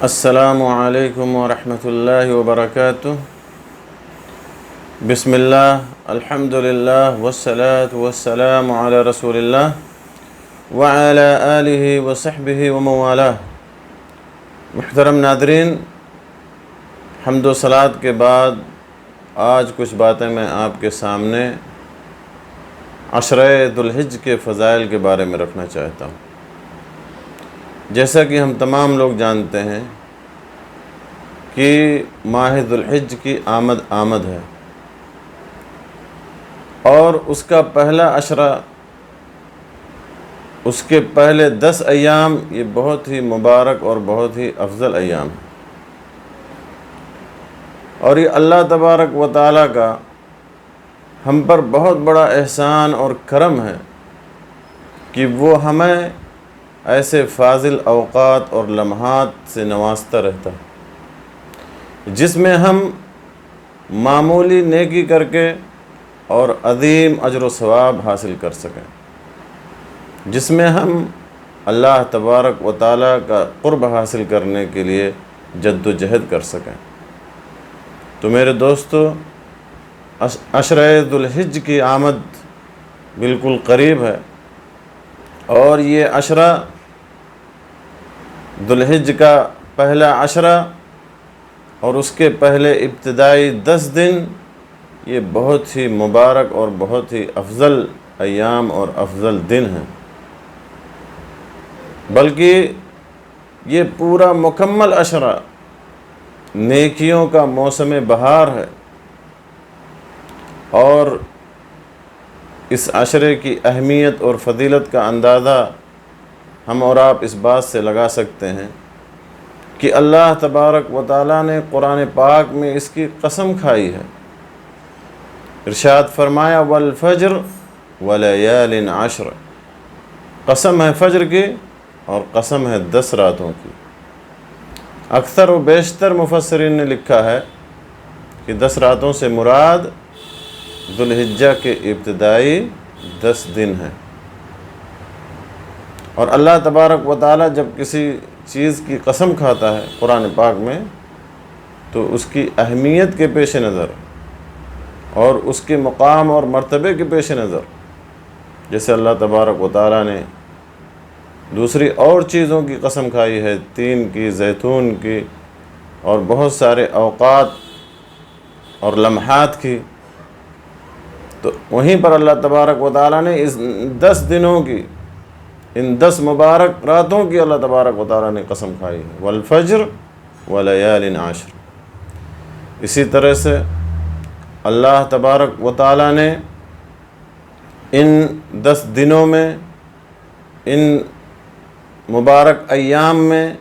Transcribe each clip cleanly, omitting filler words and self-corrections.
السلام علیکم ورحمۃ اللہ وبرکاتہ۔ بسم اللہ، الحمد للہ والصلاة والسلام علی رسول اللہ وعلی آلہ وصحبہ ومن والہ۔ محترم ناظرین، حمد و صلوات کے بعد آج کچھ باتیں میں آپ کے سامنے عشرہ ذو الحج کے فضائل کے بارے میں رکھنا چاہتا ہوں۔ جیسا کہ ہم تمام لوگ جانتے ہیں کہ ماہ ذو الحج کی آمد ہے، اور اس کا پہلا عشرہ، اس کے پہلے 10 ایام یہ بہت ہی مبارک اور بہت ہی افضل ایام ہیں، اور یہ اللہ تبارک و تعالیٰ کا ہم پر بہت بڑا احسان اور کرم ہے کہ وہ ہمیں ایسے فاضل اوقات اور لمحات سے نوازتا رہتا ہے جس میں ہم معمولی نیکی کر کے اور عظیم اجر و ثواب حاصل کر سکیں، جس میں ہم اللہ تبارک و تعالیٰ کا قرب حاصل کرنے کے لیے جد و جہد کر سکیں۔ تو میرے دوستو، عشرہ ذو الحج کی آمد بالکل قریب ہے، اور یہ عشرہ ذو الحج کا پہلا عشرہ اور اس کے پہلے ابتدائی 10 دن یہ بہت ہی مبارک اور بہت ہی افضل ایام اور افضل دن ہیں، بلکہ یہ پورا مکمل عشرہ نیکیوں کا موسم بہار ہے، اور اس عشرے کی اہمیت اور فضیلت کا اندازہ ہم اور آپ اس بات سے لگا سکتے ہیں کہ اللہ تبارک و تعالیٰ نے قرآن پاک میں اس کی قسم کھائی ہے۔ ارشاد فرمایا والفجر ولیال عشر، قسم ہے فجر کی اور قسم ہے 10 راتوں کی۔ اکثر و بیشتر مفسرین نے لکھا ہے کہ 10 راتوں سے مراد ذو الحجہ کے ابتدائی 10 دن ہیں، اور اللہ تبارک و تعالیٰ جب کسی چیز کی قسم کھاتا ہے قرآن پاک میں تو اس کی اہمیت کے پیش نظر اور اس کے مقام اور مرتبے کے پیش نظر، جیسے اللہ تبارک و تعالیٰ نے دوسری اور چیزوں کی قسم کھائی ہے، تین کی، زیتون کی، اور بہت سارے اوقات اور لمحات کی، تو وہیں پر اللہ تبارک و تعالیٰ نے اس 10 دنوں کی، ان 10 مبارک راتوں کی اللہ تبارک و تعالیٰ نے قسم کھائی ہے، والفجر ولیال عشر۔ اسی طرح سے اللہ تبارک و تعالیٰ نے ان 10 دنوں میں، ان مبارک ایام میں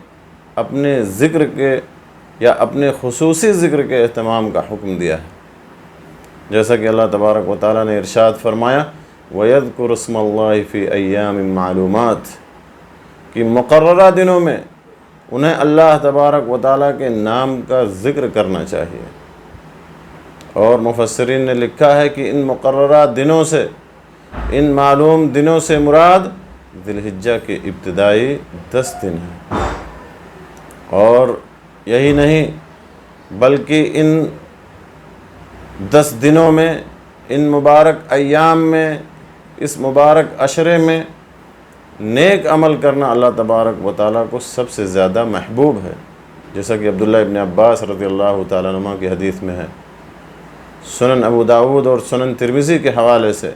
اپنے ذکر کے یا اپنے خصوصی ذکر کے اہتمام کا حکم دیا ہے، جیسا کہ اللہ تبارک و تعالیٰ نے ارشاد فرمایا وَيَذْكُرُ اسْمَ اللَّهِ فِي أَيَّامٍ مَعْلُومَاتٍ، کہ مقررہ دنوں میں انہیں اللہ تبارک و تعالیٰ کے نام کا ذکر کرنا چاہیے۔ اور مفسرین نے لکھا ہے کہ ان مقررہ دنوں سے، ان معلوم دنوں سے مراد ذی الحجہ کے ابتدائی 10 دن ہیں، اور یہی نہیں بلکہ ان 10 دنوں میں، ان مبارک ایام میں، اس مبارک عشرے میں نیک عمل کرنا اللہ تبارک و تعالیٰ کو سب سے زیادہ محبوب ہے، جیسا کہ عبداللہ ابن عباس رضی اللہ تعالیٰ عنہ کی حدیث میں ہے، سنن ابو داود اور سنن ترمذی کے حوالے سے،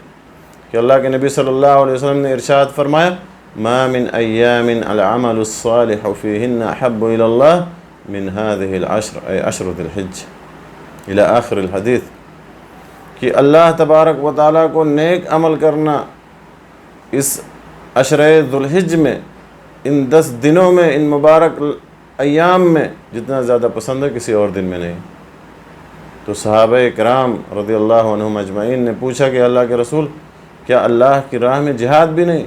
کہ اللہ کے نبی صلی اللہ علیہ وسلم نے ارشاد فرمایا ما من ایام العمل الصالح فیہن احب الی اللہ من هذه العشر، اے عشر ذی الحج، الی آخر الحدیث، کہ اللہ تبارک و تعالیٰ کو نیک عمل کرنا اس عشرہ ذو الحج میں، ان 10 دنوں میں، ان مبارک ایام میں جتنا زیادہ پسند ہے کسی اور دن میں نہیں۔ تو صحابہ کرام رضی اللہ عنہم اجمعین نے پوچھا کہ اللہ کے رسول، کیا اللہ کی راہ میں جہاد بھی نہیں؟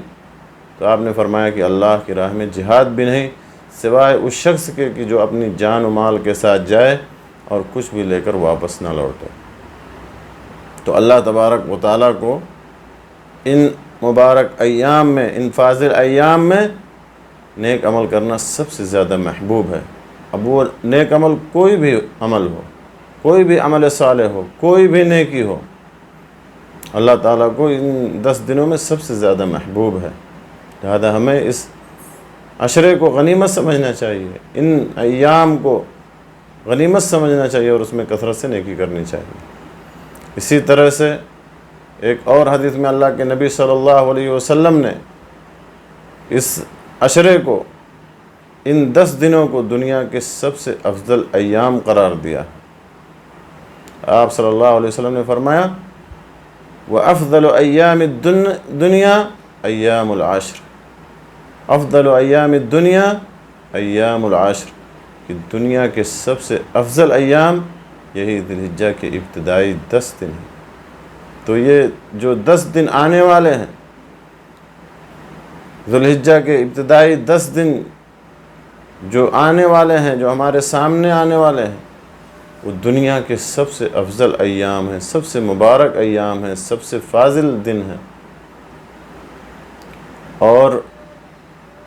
تو آپ نے فرمایا کہ اللہ کی راہ میں جہاد بھی نہیں سوائے اس شخص کے کہ جو اپنی جان و مال کے ساتھ جائے اور کچھ بھی لے کر واپس نہ لوٹے۔ تو اللہ تبارک و تعالیٰ کو ان مبارک ایام میں، ان فاضل ایام میں نیک عمل کرنا سب سے زیادہ محبوب ہے، اب وہ نیک عمل کوئی بھی عمل ہو، کوئی بھی عمل صالح ہو، کوئی بھی نیکی ہو، اللہ تعالیٰ کو ان 10 دنوں میں سب سے زیادہ محبوب ہے۔ لہذا ہمیں اس عشرے کو غنیمت سمجھنا چاہیے، ان ایام کو غنیمت سمجھنا چاہیے اور اس میں کثرت سے نیکی کرنی چاہیے۔ اسی طرح سے ایک اور حدیث میں اللہ کے نبی صلی اللہ علیہ وسلم نے اس عشرے کو، ان 10 دنوں کو دنیا کے سب سے افضل ایام قرار دیا۔ آپ صلی اللہ علیہ وسلم نے فرمایا وَأَفْضَلُ أَيَّامِ الدُّنْيَا أَيَّامُ الْعَشْرِ، افضل ایام الدنیا ایام العشر، کہ دنیا کے سب سے افضل ایام یہی ذی الحجہ کے ابتدائی 10 دن ہیں۔ تو یہ جو 10 دن آنے والے ہیں، ذی الحجہ کے ابتدائی 10 دن جو آنے والے ہیں، جو ہمارے سامنے آنے والے ہیں، وہ دنیا کے سب سے افضل ایام ہیں، سب سے مبارک ایام ہیں، سب سے فاضل دن ہیں۔ اور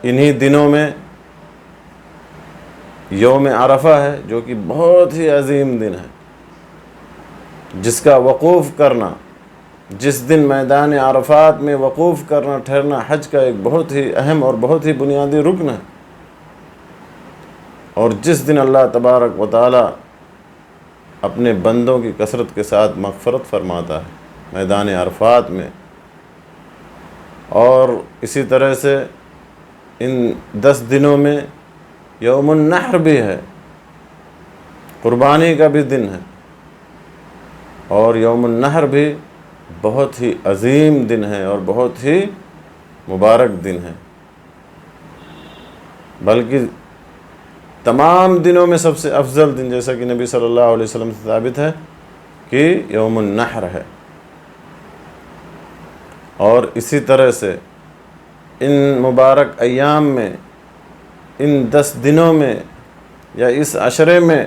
انہی دنوں میں یوم عرفہ ہے، جو کہ بہت ہی عظیم دن ہے، جس کا وقوف کرنا، جس دن میدان عرفات میں وقوف کرنا، ٹھہرنا حج کا ایک بہت ہی اہم اور بہت ہی بنیادی رکن ہے، اور جس دن اللہ تبارک و تعالی اپنے بندوں کی کثرت کے ساتھ مغفرت فرماتا ہے میدان عرفات میں۔ اور اسی طرح سے ان 10 دنوں میں یوم النحر بھی ہے، قربانی کا بھی دن ہے، اور یوم النحر بھی بہت ہی عظیم دن ہے اور بہت ہی مبارک دن ہے، بلکہ تمام دنوں میں سب سے افضل دن، جیسا کہ نبی صلی اللہ علیہ وسلم سے ثابت ہے کہ یوم النحر ہے۔ اور اسی طرح سے ان مبارک ایام میں، ان 10 دنوں میں یا اس عشرے میں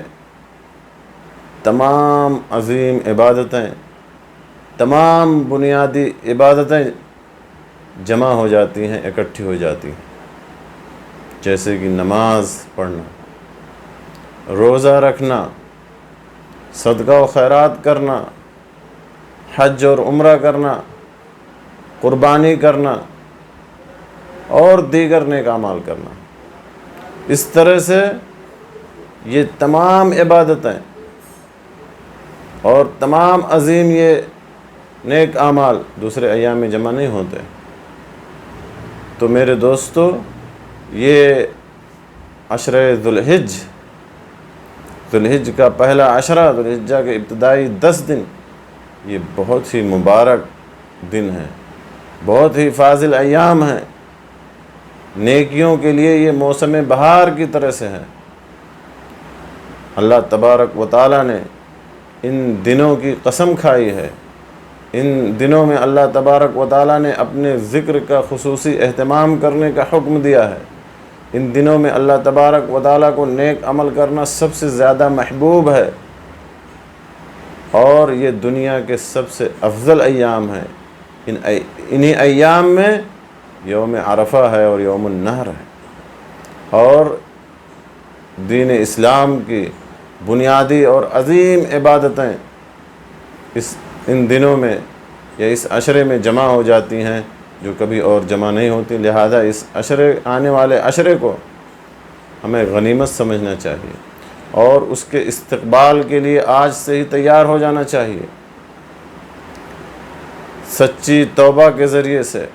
تمام عظیم عبادتیں، تمام بنیادی عبادتیں جمع ہو جاتی ہیں، اکٹھی ہو جاتی ہیں، جیسے کہ نماز پڑھنا، روزہ رکھنا، صدقہ و خیرات کرنا، حج اور عمرہ کرنا، قربانی کرنا اور دیگر نیک اعمال کرنا۔ اس طرح سے یہ تمام عبادتیں اور تمام عظیم یہ نیک اعمال دوسرے ایام میں جمع نہیں ہوتے۔ تو میرے دوستو، یہ عشرہ ذی الحج کا پہلا عشرہ، ذی الحجہ کے ابتدائی 10 دن، یہ بہت ہی مبارک دن ہے، بہت ہی فاضل ایام ہیں، نیکیوں کے لیے یہ موسم بہار کی طرح سے ہے۔ اللہ تبارک و تعالیٰ نے ان دنوں کی قسم کھائی ہے، ان دنوں میں اللہ تبارک و تعالیٰ نے اپنے ذکر کا خصوصی اہتمام کرنے کا حکم دیا ہے۔ ان دنوں میں اللہ تبارک و تعالیٰ کو نیک عمل کرنا سب سے زیادہ محبوب ہے، اور یہ دنیا کے سب سے افضل ایام ہیں۔ انہی ایام میں یوم عرفہ ہے اور یوم النحر ہے، اور دین اسلام کی بنیادی اور عظیم عبادتیں ان دنوں میں یا اس عشرے میں جمع ہو جاتی ہیں، جو کبھی اور جمع نہیں ہوتی۔ لہذا اس آنے والے عشرے کو ہمیں غنیمت سمجھنا چاہیے، اور اس کے استقبال کے لیے آج سے ہی تیار ہو جانا چاہیے، سچی توبہ کے ذریعے سے،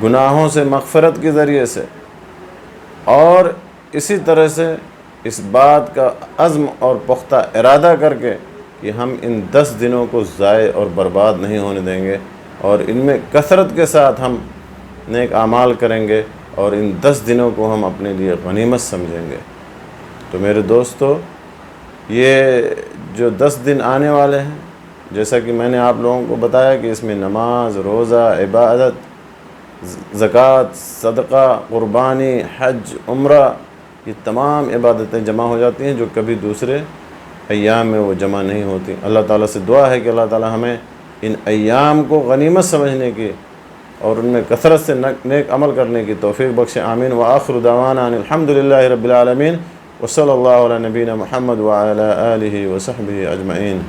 گناہوں سے مغفرت کے ذریعے سے، اور اسی طرح سے اس بات کا عزم اور پختہ ارادہ کر کے کہ ہم ان 10 دنوں کو ضائع اور برباد نہیں ہونے دیں گے، اور ان میں کثرت کے ساتھ ہم نیک اعمال کریں گے، اور ان 10 دنوں کو ہم اپنے لیے غنیمت سمجھیں گے۔ تو میرے دوستو، یہ جو 10 دن آنے والے ہیں، جیسا کہ میں نے آپ لوگوں کو بتایا کہ اس میں نماز، روزہ، عبادت، زکوٰۃ، صدقہ، قربانی، حج، عمرہ، یہ تمام عبادتیں جمع ہو جاتی ہیں، جو کبھی دوسرے ایام میں وہ جمع نہیں ہوتی۔ اللہ تعالیٰ سے دعا ہے کہ اللہ تعالیٰ ہمیں ان ایام کو غنیمت سمجھنے کی اور ان میں کثرت سے نیک عمل کرنے کی توفیق بخشے۔ آمین۔ وآخر دعوانا ان الحمد للہ رب العالمین۔ وصلی اللہ علی نبینا محمد وعلی آلہ وصحبہ اجمعین.